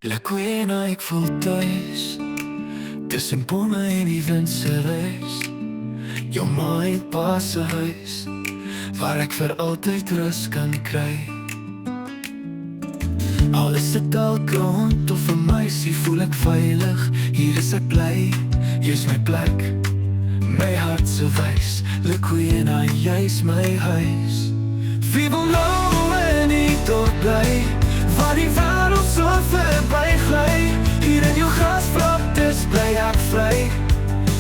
Lakwena, ek voel thuis tussen bome en die wind se reis. Jou ma en pa se huis waar ek vir altyd rus kan kry. Al is dit elke hond of 'n meisie, voel ek veilig. Hier is ek bly, hier's my plek, my hart se wys. Lakwena, jy's my huis. Wie wil nou in die dorp bly, waar die wêreld so verby gly? Hier in jou grasvlaktes bly ek vry.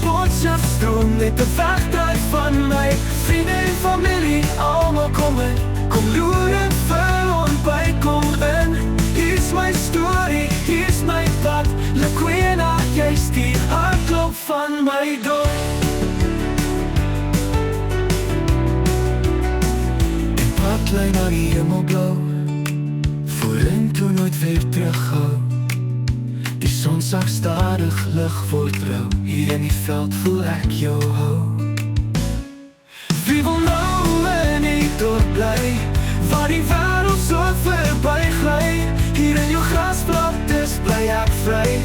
Potchefstroom net 'n wegdraai van my. Vriende en familie, almal kom in. Kom loer en vir ontbyt, kom in. Hier's my storie, hier's my pad. Lakwena, jy's die hartklop van my dorp. Die pad lei na die hemelblou, vorentoe nooit weer terughou. Die son sak stadig, lig word rou. Hier in die veld voel ek jou hou. Wie wil nou in die dorp bly, waar die wêreld so verby gly? Hier in jou grasvlaktes bly ek vry.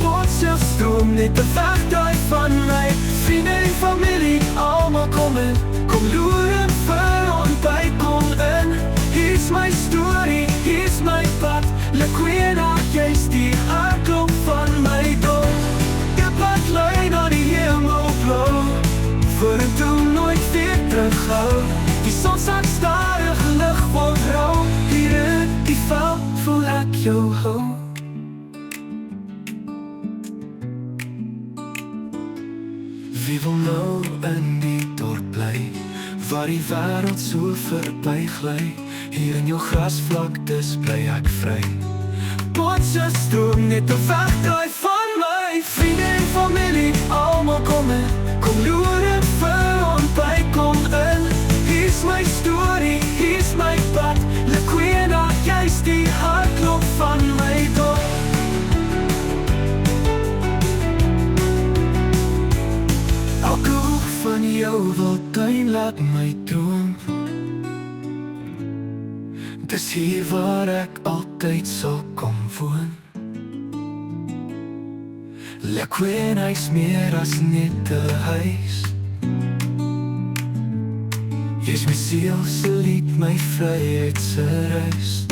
Potchefstroom net 'n wegdraai van my. Vriende en familie, almal kom in. Kom loer en vir ontbyt, kom in. Hier's my storie, hier's my pad. Lakwena, jy's die hartklop van my dorp. Die pad lei na die hemelblou, vorentoe nooit weer terughou. Die son sak stadig, lig word rou. Hier in die veld voel ek jou hou. Wie wil nou in die dorp bly, waar die wêreld so verby gly? Hier in jou grasvlaktes bly ek vry. Potchefstroom net 'n wegdraai van my. Vriende en familie, almal kom in. Kom loer en vir ontbyt, kom in. Hier's my storie, hier's my pad. Lakwena, jy's die hartklop van my dorp. Elke hoek van jou wildtuin laat my droom. Dis hier waar ek altyd sal kom woon. Lakwena is meer as net 'n huis. Jy's my siel se lied, my vryheid se reis.